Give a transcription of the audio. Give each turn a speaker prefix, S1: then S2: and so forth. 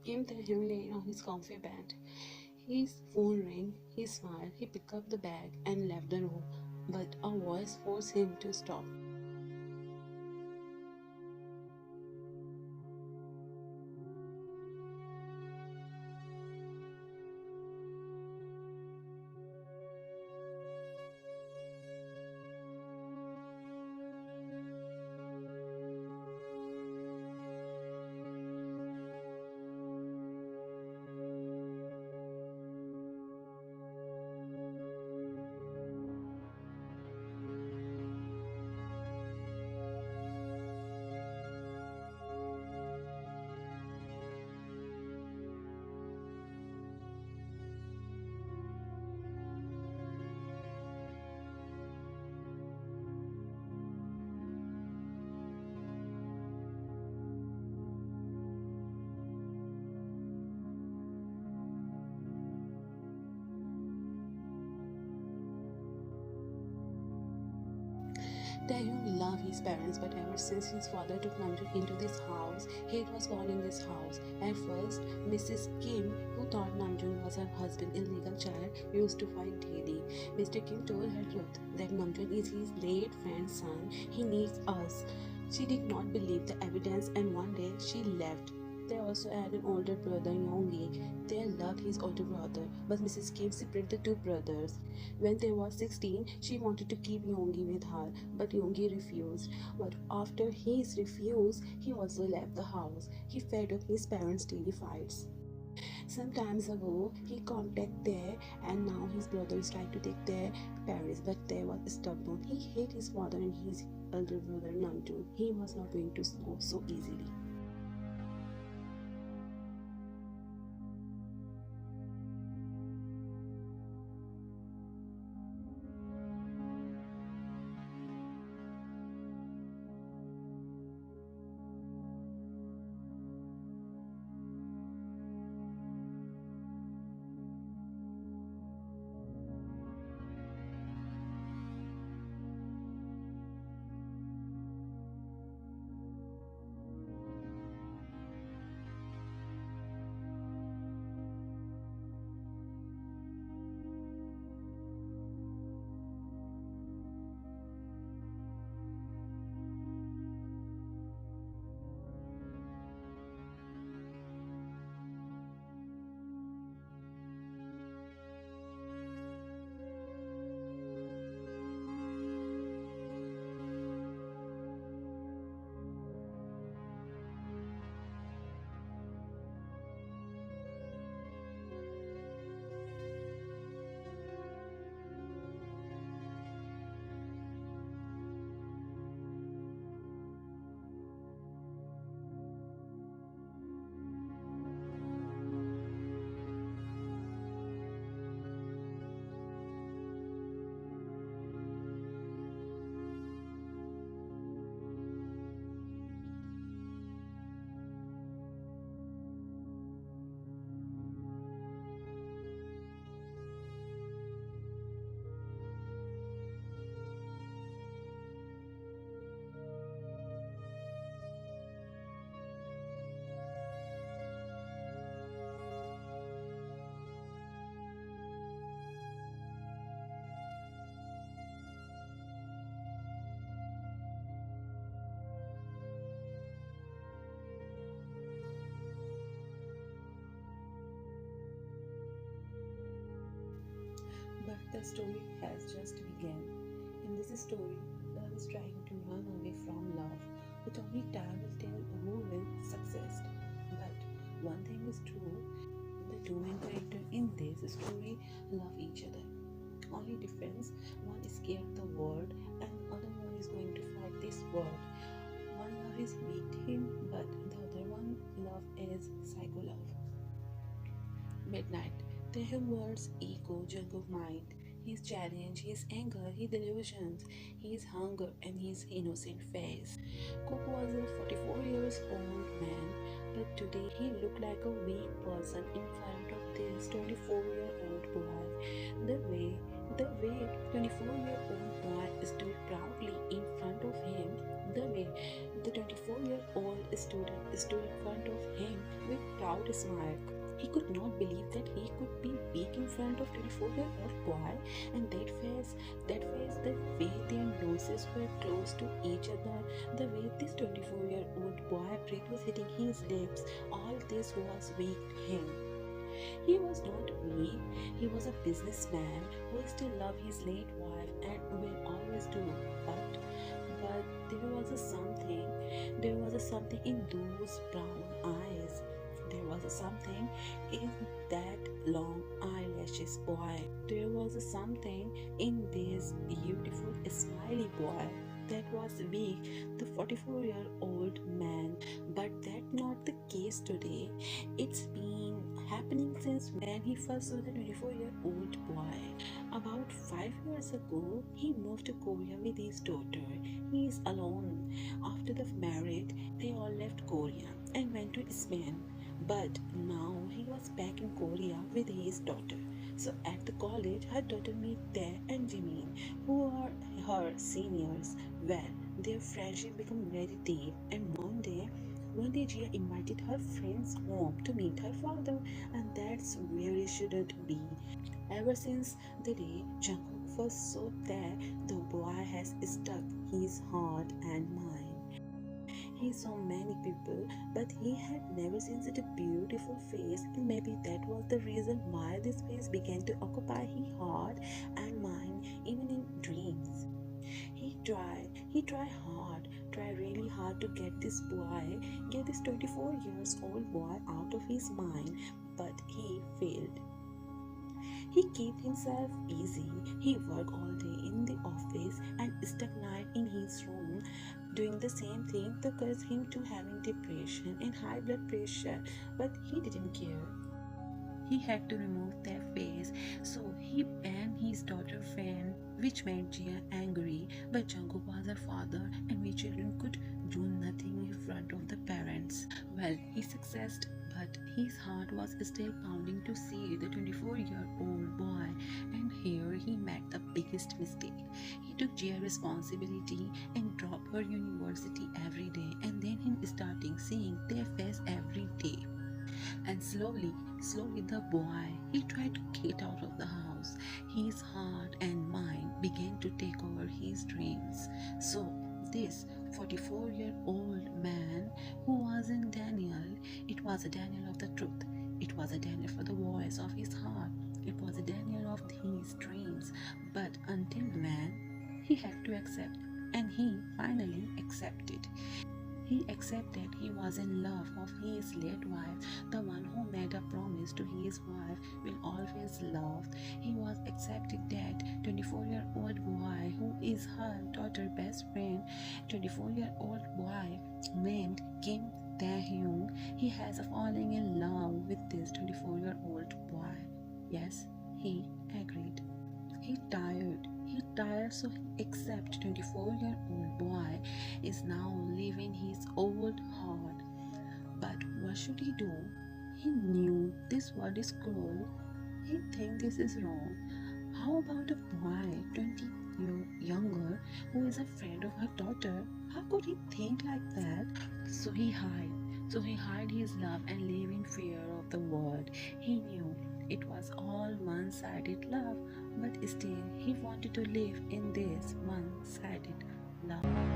S1: Kim Taehyung lay on his comfy bed. His phone rang, he smiled, he picked up the bag and left the room, but a voice forced him to stop. Taehyung loved his parents, but ever since his father took Namjoon into this house, hate was born in this house. At first, Mrs. Kim, who thought Namjoon was her husband's illegal child, used to fight daily. Mr. Kim told her truth that Namjoon is his late friend's son. He needs us. She did not believe the evidence, and one day she left. They also had an older brother, Yonggi. They loved his older brother, but Mrs. Kim separated the two brothers. When they were 16, she wanted to keep Yonggi with her, but Yonggi refused. But after his refuse, he also left the house. He fed up his parents' daily fights. Some times ago, he contacted there, and now his brother is trying to take their Paris, but they was stubborn. He hated his father and his elder brother Namjoon. He was not going to go so easily. But the story has just begun. In this story, love is trying to run away from love, but only time will tell who will succeed. But one thing is true, the two main characters in this story love each other. Only difference, one is scared of the world and other one is going to fight this world. One love is victim, but the other one love is psycho love. Midnight. Taehyung words echo Jungkook mind. His challenge, his anger, his delusions, his hunger, and his innocent face. Cook was a 44 years old man, but today he looked like a weak person in front of this 24-year-old boy. The way the way 24-year-old boy stood proudly in front of him, the way the 24-year-old stood in front of him with proud smile. He could not believe that he could be weak in front of 24-year-old boy, and that face, the way their noses were close to each other, the way this 24-year-old boy breath was hitting his lips, all this was weak to him. He was not weak, he was a businessman who still loved his late wife and will always do. But there was a something in those brown eyes. There was a something in that long eyelashes boy. There was a something in this beautiful smiley boy that was weak, the 44-year-old man. But that's not the case today. It's been happening since when he first saw the 24-year-old boy. About 5 years ago, he moved to Korea with his daughter. He is alone. After the marriage, they all left Korea and went to Spain. But now he was back in Korea with his daughter. So at the college, her daughter met Tae and Jimin, who are her seniors. Well, their friendship became very deep, and one day Jia invited her friends home to meet her father, and that's where it shouldn't be. Ever since the day Jungkook first saw Tae, the boy has stuck his heart and mind. He saw many people, but he had never seen such a beautiful face, and maybe that was the reason why this face began to occupy his heart and mind, even in dreams. He tried really hard to get this 24 years old boy out of his mind, but he failed. He kept himself busy. He worked all day in the office and stuck night in his room doing the same thing that caused him to having depression and high blood pressure. But he didn't care. He had to remove their face, so he banned his daughter friend, which made Jia angry. But Jungkook was her father, and we children could do nothing in front of the parents. Well, he succeeded, but his heart was still pounding to see the 24-year-old boy, and here he made the biggest mistake. He took Jia's responsibility and dropped her university every day, and then him starting seeing their face every day. And slowly the boy, he tried to get out of the house. His heart and mind began to take over his dreams. So this 44-year-old man who wasn't Daniel, it was a Daniel of the truth. It was a Daniel for the voice of his heart. It was a Daniel of his dreams. But until then, he had to accept, and he finally accepted. He accepted he was in love of his late wife, the one who made a promise to his wife will always love. He was accepting that 24-year-old boy who is her daughter's best friend, 24-year-old boy named Kim Taehyung. He has a falling in love with this 24-year-old boy. Yes, he agreed. He tired, so he accept 24-year-old boy is now living his old heart. But what should he do? He knew this world is cruel. He think this is wrong. How about a boy 20 years younger who is a friend of her daughter? How could he think like that? So he hide. So he hide his love and live in fear of the world. He knew it was all one-sided love, but still he wanted to live in this one-sided love.